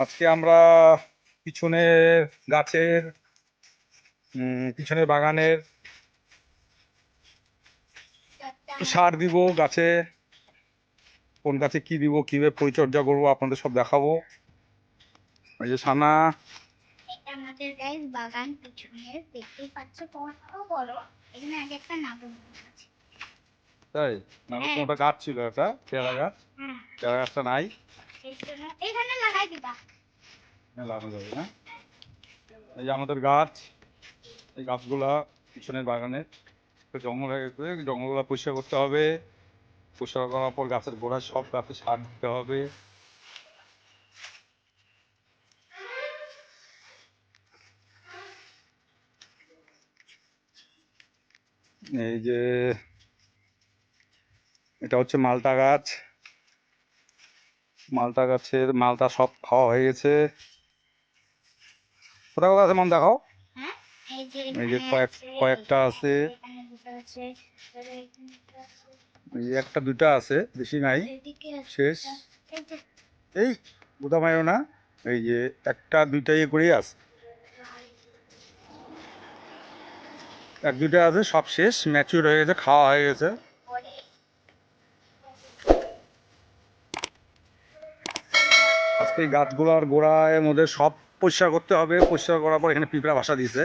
আজকে আমরা পিছনের গাছের পিছনের বাগানের সার দিব গাছে, কোন গাছে কি দিব, কিভাবে পরিচর্যা করবো আপনাদের সব দেখাবো। এই যে সানা, এটা আমাদের গাইস বাগান পিছনে দেখতেই পাচ্ছ কত বড়। এখানে আগে একটা নাগর আছে। তাই নাগর কোনটা গাছ ছিল, একটা পেয়ারা গাছ, পেয়ারা গাছটা নাই, এখানে লাগাই দিবা, লাগানো যাবে না। এই যে আমাদের গাছ, এই গাছগুলা পিছনের বাগানের জঙ্গল হয়ে গেছে, জঙ্গলগুলো পরিষ্কার করতে হবে। পরিষ্কার করার পর গাছের গোড়া সব গাছে সার দিতে হবে। এই যে এটা হচ্ছে মালটা গাছ, মালটা গাছের মালটা সব খাওয়া হয়ে গেছে। কোথায় কোথায় আছে মন দেখাও। এই যে কয়েকটা আছে, এই যে একটা দুটা আছে, বেশি নাই, শেষ। এই গোদামায়ও না, এই যে একটা দুইটা ইয়ে করেই আছে, এক দুইটা আছে, সব শেষ, ম্যাচিউর হয়ে গেছে, খাওয়া হয়ে গেছে। আজকে এই গাছগুলোর গোড়ায় মধ্যে সব পরিষ্কার করতে হবে। পরিষ্কার করার পর এখানে পিঁপড়া বাসা দিয়েছে,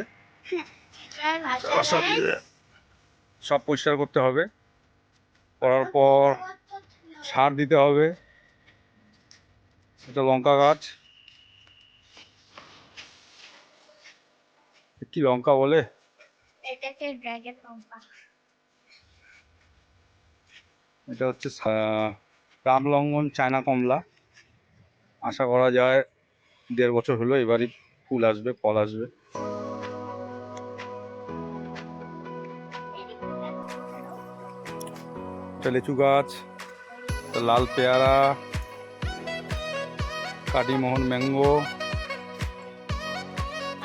সব পরিষ্কার করতে হবে। করার পর সার দিতে হবে। এটা লঙ্কা গাছ, কি লঙ্কা বলে, এটাকে ড্রাগন লঙ্কা। এটা হচ্ছে রামলঙ্গন চায়না কমলা। আশা করা যায় 1.5 বছর হলো, এবারই ফুল আসবে, ফল আসবে। এটা লিচু গাছ, এটা লাল পেয়ারা, কাটিমোহন ম্যাঙ্গো,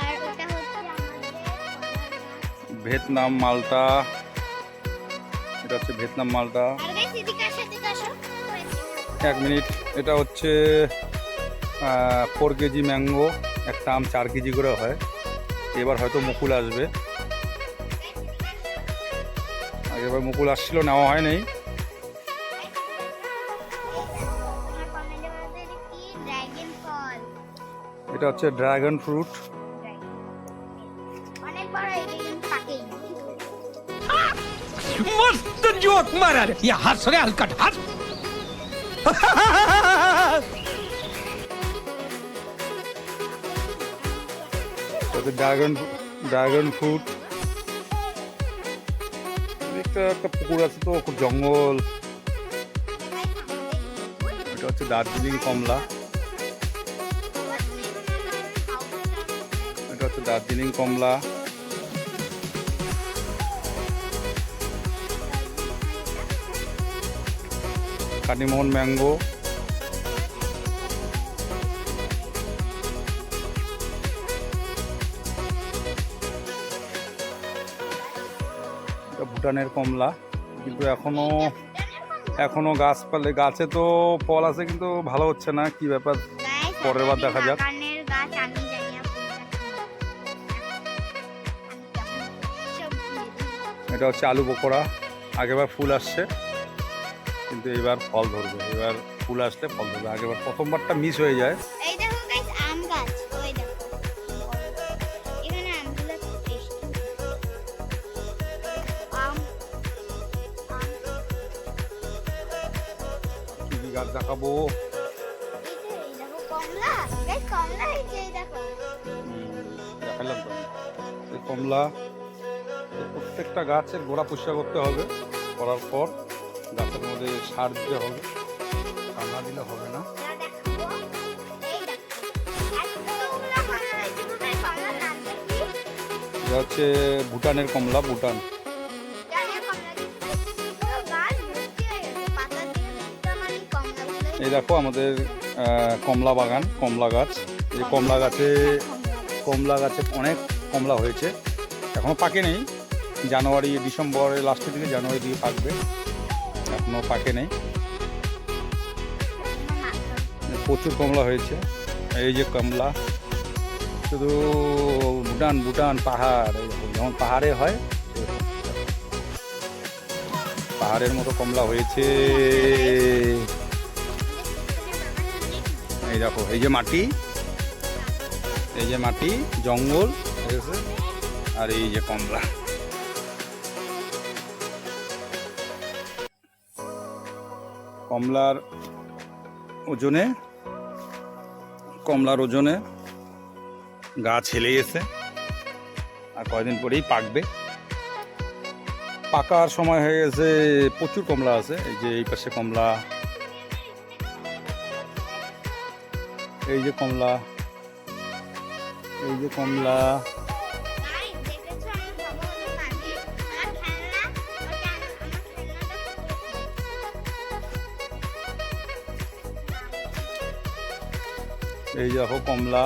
আর ওটা হচ্ছে আমাদের ভিয়েতনাম মালটা, এটা হচ্ছে ভিয়েতনাম মালটা। আর গাইস এদিকে আসো, এদিকে আসো। 1 মিনিট। এটা হচ্ছে 4 কেজি ম্যাঙ্গো, একটা আম 4 কেজি করে হয়। এবার হয়তো মুকুল আসবে, আগেবার মুকুল আসছিল, নেওয়া হয়নি। এটা হচ্ছে ড্রাগন ফ্রুট, অনেক বড়, এটা কিন্তু পাকেই না। मस्त जोक मारा रे या हंस रे हलकट हंस ড্রাগন ফ্রুট। একটা পুকুর আছে তো, খুব জঙ্গল। এটা হচ্ছে দার্জিলিং কমলা, এটা হচ্ছে দার্জিলিং কমলা। কাটিমোহন ম্যাঙ্গো, এটা ভুটানের কমলা। কিন্তু এখনো গাছে তো ফল আছে, কিন্তু ভালো হচ্ছে না, কি ব্যাপার পরের বার দেখা যাক। বাগানের গাছ আমি জানি না এটা হচ্ছে আলু পকোড়া, আগেবার ফুল আসছে কিন্তু এবার ফল ধরবে, এবার ফুল আসলে ফল ধরবে। আগেবার প্রথমবারটা মিস হয়ে যায়। এই দেখো গাইস আম গাছ, ওই দেখো এখানে আমগুলো খুব টেস্টি। আম কি কি গাছ দেখাবো, এই দেখো কমলা, গাইস কমলা, এই দেখো দেখালাম তো। এই কমলা, প্রত্যেকটা গাছের গোড়া পরিষ্কার করতে হবে, করার পর গাছের মধ্যে সার দিতে হবে, সার না দিলে হবে না। এটা হচ্ছে ভুটানের কমলা, ভুটান। এই দেখো আমাদের কমলা বাগান, কমলা গাছ। এই কমলা গাছে অনেক কমলা হয়েছে, এখনো পাকে নেই। জানুয়ারি ডিসেম্বরের লাস্টের দিকে, জানুয়ারি দিকে পাকবে, এখনো পাকে নেই। প্রচুর কমলা হয়েছে। এই যে কমলা, শুধু ভুটান ভুটান পাহাড়, এই দেখো, যেমন পাহাড়ে হয় সেরকম। পাহাড়ের মতো কমলা হয়েছে। এই দেখো, এই যে মাটি, এই যে মাটি, জঙ্গল, ঠিক আছে, আর এই যে কমলা। কমলার ওজনে গাছ হেলে গেছে, আর কয়দিন পরেই পাকবে। পাকার সময় হয়ে গেছে। প্রচুর কমলা আছে, এই যে এই পাশে কমলা, এই যে কমলা, এই যে কমলা, গাইস দেখেছো আমি ভগবানের মাঝে আমার খেলনা, ওটা আমার খেলনাটা এই দেখো কমলা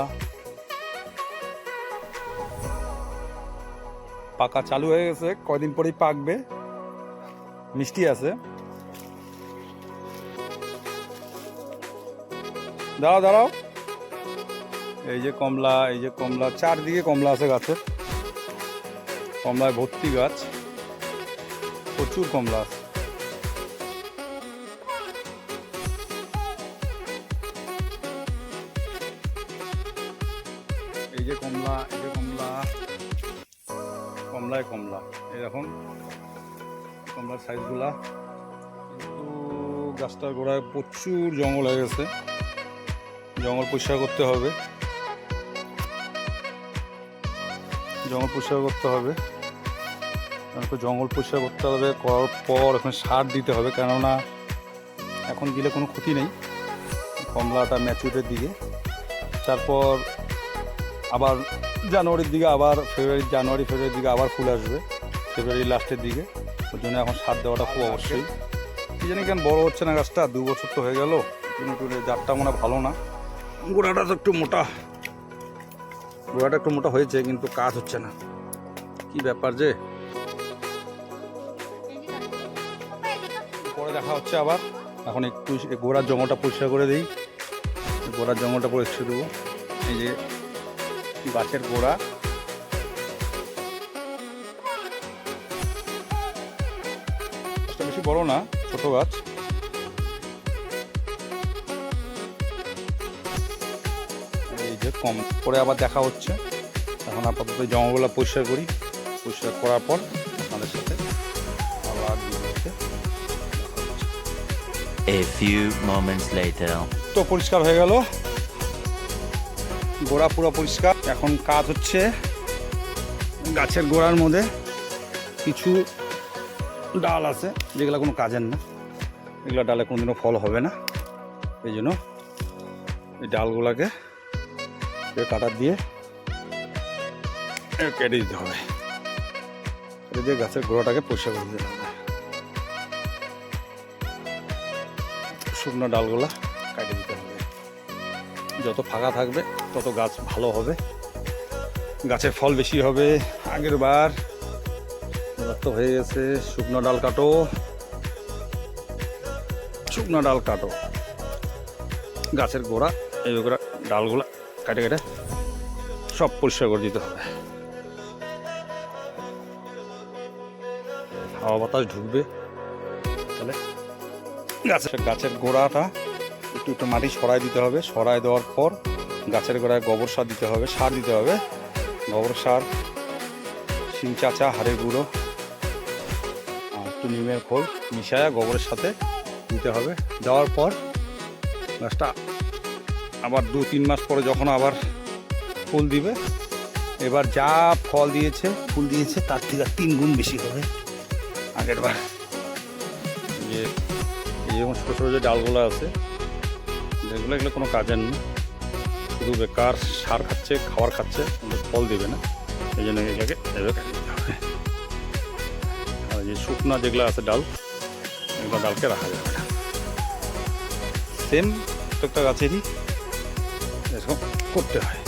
পাকা চালু হয়ে গেছে, কয়দিন পরেই পাকবে, মিষ্টি আছে। দাঁড়াও দাঁড়াও, এই যে কমলা, এই যে কমলা, চারদিকে কমলা আছে গাছের, কমলায় ভর্তি গাছ, প্রচুর কমলা আছে। এই যে কমলা, এই যে কমলা, কমলায় কমলা, এই দেখুন কমলার সাইজগুলা। কিন্তু গাছটার গোড়ায় প্রচুর জঙ্গল হয়ে গেছে, জঙ্গল পরিষ্কার করতে হবে, জঙ্গল পরিষ্কার করতে হবে, জঙ্গল পরিষ্কার করতে হবে, করার পর এখানে সার দিতে হবে, কেননা এখন দিলে কোনো ক্ষতি নেই, কমলাটা ম্যাচুরের দিকে। তারপর আবার জানুয়ারির দিকে, আবার জানুয়ারি ফেব্রুয়ারির দিকে আবার ফুল আসবে, ফেব্রুয়ারি লাস্টের দিকে। ওই জন্য এখন সার দেওয়াটা খুব অবশ্যই। কি জানি কেন বড় হচ্ছে না গাছটা, 2 বছর তো হয়ে গেল, কিন্তু জাতটা মনে হয় ভালো না। গোড়াটা তো একটু মোটা, গোড়াটা একটু মোটা হয়েছে, কিন্তু কাজ হচ্ছে না, কি ব্যাপার যে। পরে দেখা হচ্ছে আবার। এখন একটু গোড়ার জঙ্গলটা পরিষ্কার করে দিই, গোড়ার জঙ্গলটা পরিষ্কার দেবো। এই যে গাছের গোড়া, গাছটা বেশি বড় না, ছোট গাছ। এই যে কম পরে আবার দেখা হচ্ছে। এখন আপাতত জঙ্গলগুলো পরিষ্কার করি, পরিষ্কার করার পর আপনাদের সাথে আবার ভিডিওতে। A few moments later. তো পরিষ্কার হয়ে গেল, গোড়া পুরো পরিষ্কার। এখন কাজ হচ্ছে গাছের গোড়ার মধ্যে কিছু ডাল আছে যেগুলো কোনো কাজের না, এগুলো ডালে কোনোদিনও ফল হবে না, এই জন্য এই ডালগুলোকে কাটার দিয়ে কেটে দিতে হবে, কেটে দিয়ে গাছের গোড়াটাকে পরিষ্কার করে দিতে হবে। শুকনো ডালগুলা কেটে দিতে হবে, যত ফাঁকা থাকবে তত গাছ ভালো হবে, গাছের ফল বেশি হবে। আগের বার তো হয়ে গেছে। শুকনো ডাল কাটো, শুকনো ডাল কাটো, গাছের গোড়া এই গোড়া ডালগুলা কেটে কেটে সব পরিষ্কার করে দিতে হবে। হাওয়া বাতাস ঢুকবে, তাহলে গাছের গোড়াটা একটু একটু মাটি সরাই দিতে হবে। সরাই দেওয়ার পর গাছের গোড়ায় গোবর সার দিতে হবে, সার দিতে হবে, গোবর সার, শিং চাচা, হাড়ের গুঁড়ো, একটু নিমের খোল মিশায়া গোবরের সাথে দিতে হবে। দেওয়ার পর গাছটা আবার 2-3 মাস পরে যখন আবার ফুল দিবে, এবার যা ফল দিয়েছে ফুল দিয়েছে তার থেকে 3 গুণ বেশি হবে আগের বার। যে এই যেমন ছোটো ছোটো যে ডালগুলো আছে যেগুলো, এগুলো কোনো কাজের না, শুধু বেকার সার খাচ্ছে, খাবার খাচ্ছে, কিন্তু ফল দিবে না, এই জন্য এগুলোকে এভাবে কেটে দিতে হবে। আর যে শুকনা যেগুলো আছে ডাল, এগুলো ডালকে রাখা যাবে না। সেম প্রত্যেকটা গাছেরই এরকম করতে হয়।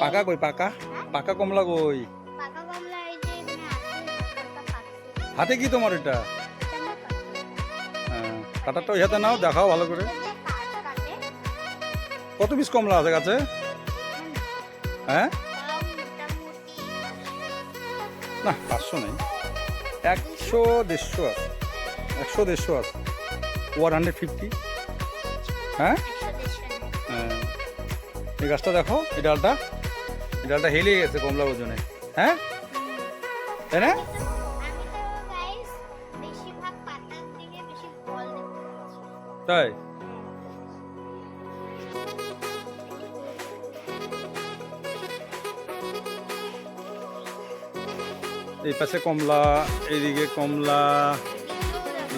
পাকা কই পাকা? পাকা কমলা কই? পাকা কমলা এই যে এখানে আছে, পাকা পাকছে। হাতে কি তোমার এটা? এটা আমরা পাকছে। হ্যাঁ, কাটারটা ওই হাতে নাও, দেখাও ভালো করে। এই যে কাটে, কত পিস কমলা আছে গাছে? হ্যাঁ তাও মোটামুটি না 500 নেই, 100-150 আছে, 100-150 আছে, 150। হ্যাঁ 100-150 হ্যাঁ। এই গাছটা দেখো, এই ডালটা হেলে গেছে কমলা ওজনে। হ্যাঁ তাই না? আমি তো গাইস বেশিরভাগ পাতার থেকে বেশি ফল দেখতে পাচ্ছি। তাই এই পাশে কমলা, এইদিকে কমলা,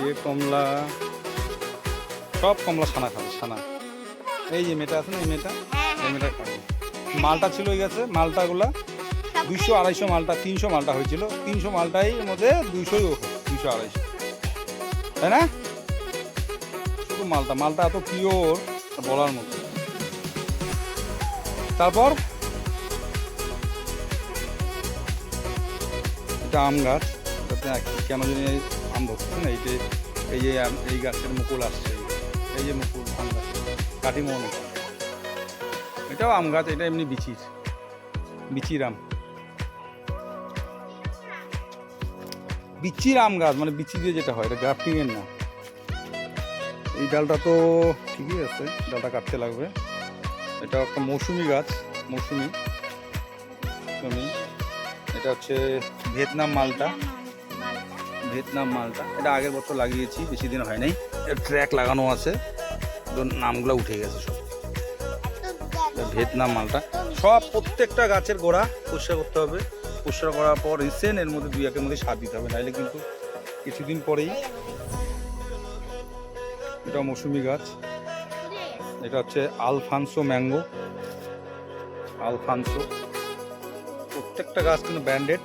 এই কমলা, সব কমলা ছানা খাবে, ছানা। এই যে মেয়েটা আছে না, এই মেয়েটা, এই মেয়েটা খাবে। মালটা ছিল ওই গাছে, মালটাগুলা 200-250 মালটা, 300 মালটা হয়েছিল, 300 মালটাই এর মধ্যে 200-ই ওঠে, 200-250, তাই না? শুধু মালটা এত পিওর বলার মতো। তারপর এটা আম গাছ, এটাতে কেন জানি আম ধরছে না, এই যে এই গাছের মুকুল আসছে, এই যে মুকুল আম গাছ, কাটিমোহন। এটাও আম গাছ, এটা এমনি বিচির আম, বিচির আম গাছ, মানে বিচি দিয়ে যেটা হয়, এটা গ্রাফটিং এর না। এই ডালটা তো ঠিকই আছে, ডালটা কাটতে লাগবে। এটা একটা মৌসুমি গাছ, মৌসুমি। এটা হচ্ছে ভিয়েতনাম মালটা, এটা আগের বছর লাগিয়েছি, বেশি দিন হয় নাই। এর ট্র্যাক লাগানো আছে, নামগুলো উঠে গেছে সব। ভিয়েতনাম মালটা সব, প্রত্যেকটা গাছের গোড়া পরিষ্কার করতে হবে, পরিষ্কার করার পর রিসেন্ট এর মধ্যে 2-1 মধ্যে সার দিতে হবে, নাহলে কিন্তু কিছুদিন পরেই। এটা মৌসুমি গাছ, এটা হচ্ছে আলফানসো ম্যাঙ্গো, আলফানসো। প্রত্যেকটা গাছ কিন্তু ব্র্যান্ডেড,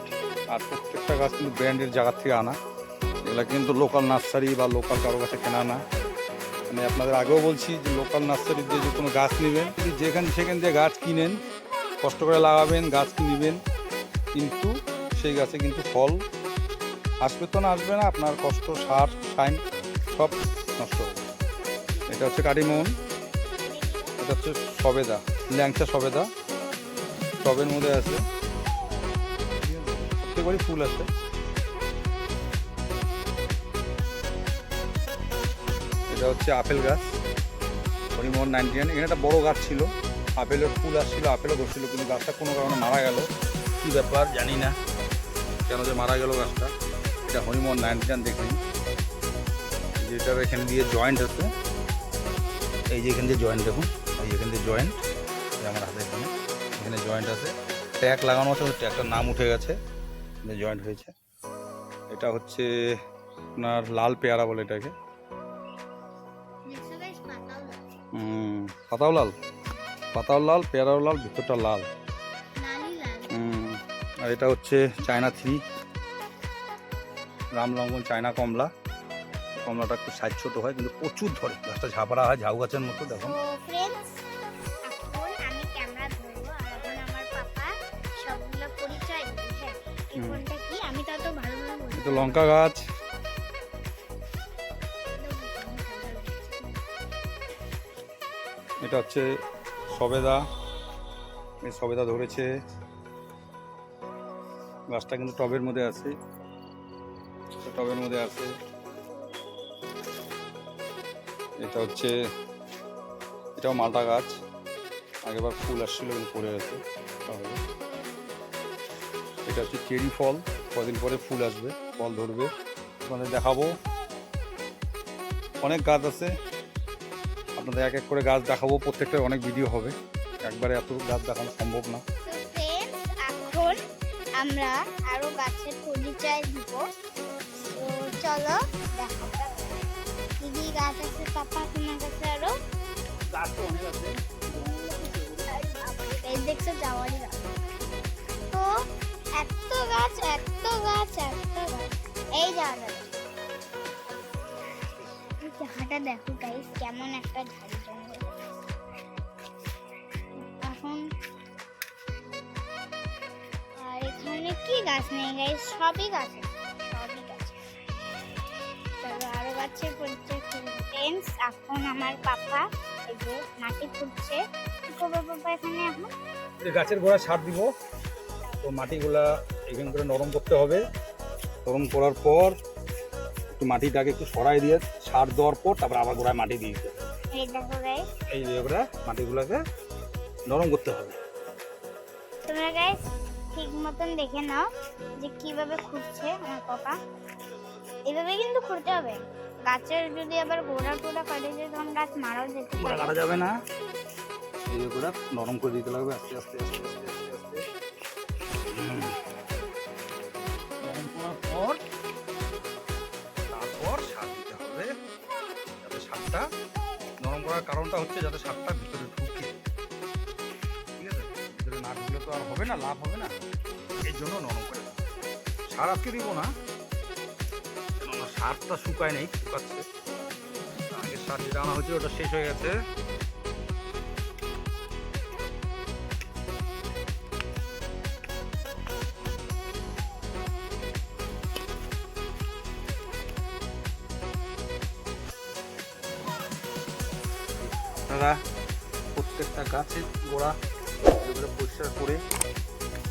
আর প্রত্যেকটা গাছ কিন্তু ব্র্যান্ডের জায়গা থেকে আনা, এগুলা কিন্তু লোকাল নার্সারি বা লোকাল কারো কাছে কেনা না। আমি আপনাদের আগেও বলছি যে লোকাল নার্সারি দিয়ে যে কোনো গাছ নেবেন, যদি সেখান দিয়ে গাছ কিনেন, কষ্ট করে লাগাবেন, গাছ কিনবেন, কিন্তু সেই গাছে কিন্তু ফল আসবে তো না, আসবে না, আপনার কষ্ট, সার, সাইন সব নষ্ট হবে। এটা হচ্ছে কাটিমোহন, এটা হচ্ছে সবেদা, ল্যাংচা সবেদা, টবের মধ্যে আছে, প্রত্যেকবারই ফুল আছে। এটা হচ্ছে আপেল গাছ, হরিমোহন 99। এখানে একটা বড় গাছ ছিল, আপেলের ফুল আসছিল, আপেলও ধরছিল, কিন্তু গাছটা কোনো কারণে মারা গেল, কী ব্যাপার জানি না কেন যে মারা গেল গাছটা। এটা হরিমোহন 99 দেখুন, যেটার এখানে দিয়ে জয়েন্ট আছে, এই যে এখান দিয়ে জয়েন্ট দেখুন, এই এখান দিয়ে জয়েন্ট, আমার হাতে এখানে জয়েন্ট আছে, ট্যাগ লাগানো আছে, ট্যাগটার নাম উঠে গেছে, জয়েন্ট হয়েছে। এটা হচ্ছে আপনার লাল পেয়ারা বলে এটাকে, পাতাও লাল, পেয়ারাও লাল, ভিতরটা লাল। আর এটা হচ্ছে চায়না 3, রামলঙ্গন চায়না কমলা। কমলাটা একটু সাইজ ছোট হয়, কিন্তু প্রচুর ধরে, গাছটা ঝাপড়া হয়, ঝাউ গাছের মতো। দেখুন আমি ক্যামেরা ধরবো, আর এখন আমার পাপা সবগুলো পরিচয় দিবে। হ্যাঁ, এই ফোনটা কি আমি তো অত ভালোভাবে বলতে এটা লঙ্কা গাছ, এটা হচ্ছে সবেদা, এই সবেদা ধরেছে, গাছটা কিন্তু টবের মধ্যে আছে, টবের মধ্যে আছে। এটা হচ্ছে, এটাও মালটা গাছ, আগেবার ফুল আসছিল কিন্তু পড়ে গেছে। এটা হচ্ছে চেরি ফল, কদিন পরে ফুল আসবে, ফল ধরবে, আপনাদের দেখাবো। অনেক গাছ আছে, আপনাদের এক এক করে গাছ দেখাবো, প্রত্যেকটা অনেক ভিডিও হবে, একবারে এত গাছ দেখানো সম্ভব না। এখন আমরা আরো গাছের পরিচয় দিব, তো চলো দেখা যাক কি কি গাছ আছে। পাপা তোমার কাছে আরো গাছ তো অনেক আছে, এই দেখছো যাওয়ারই গাছ, তো এত গাছ এই জায়গাটা দেখো গাইস, কেমন একটা ঝাড়ি জঙ্গল। এখন গাছ নেই গাইস, সবই গাছ আছে, সবই গাছ আছে। চলো আরো গাছের পরিচয় ফ্রেন্ডস। এখন আমার পাপা এই যে মাটি খুঁড়ছে। কি করবো পাপা এখানে এখন? গাছের গোড়া সার দিব, তো মাটিগুলা এখান করে নরম করতে হবে। নরম করার পর একটু মাটিটাকে একটু সরাই দিয়ে সার দেওয়ার পর তারপর আবার গোড়ায় মাটি দিয়ে দিতে হবে। এই দেখো গাইস, এই যে এবারে মাটিগুলোকে নরম করতে হবে। তোমরা গাইস ঠিক মতন দেখে নাও যে কিভাবে খুঁড়ছে আমার পাপা। এইভাবে কিন্তু খুঁড়তে হবে, গাছের যদি আবার গোড়া টোড়া কাটে যায় তখন গাছ মারাও যেতে গোড়া পারে। কাটা যাবে না, এই যে গোড়া নরম করে দিতে লাগবে আস্তে আস্তে আস্তে আস্তে আস্তে আস্তে। নরম করার পর তারপর সার দিতে হবে, যাতে সারটা নরম করার কারণটা হচ্ছে যাতে সারটা ভিতরে ঢুকে, ঠিক আছে? ভিতরে না ঢুকলে তো আর হবে না, লাভ হবে না, এই জন্য নরম করে দেবো। সার আজকে দিব না, কেননা সারটা শুকায় নেই, শুকাচ্ছে। আগে সার যেটা আনা হয়েছিল ওটা শেষ হয়ে গেছে। আপনারা প্রত্যেকটা গাছের গোড়া এগুলো পরিষ্কার করে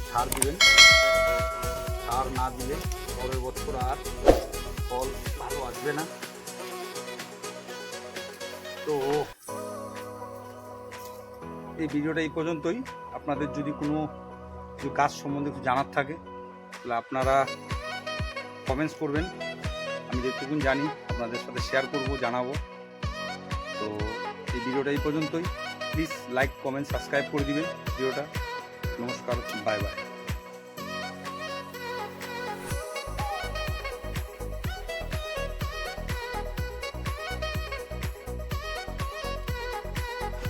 সার দিবেন। সার না দিলে পরের বছর আর ফল ভালো আসবে না। তো এই ভিডিওটা এই পর্যন্তই। আপনাদের যদি কোনো গাছ সম্বন্ধে কিছু জানার থাকে তাহলে আপনারা কমেন্টস করবেন, আমি যেটুকুন জানি আপনাদের সাথে শেয়ার করব, জানাবো। তো এই ভিডিওটা এই পর্যন্তই। প্লিজ লাইক কমেন্ট সাবস্ক্রাইব করে দিবেন ভিডিওটা। নমস্কার, বাই বাই।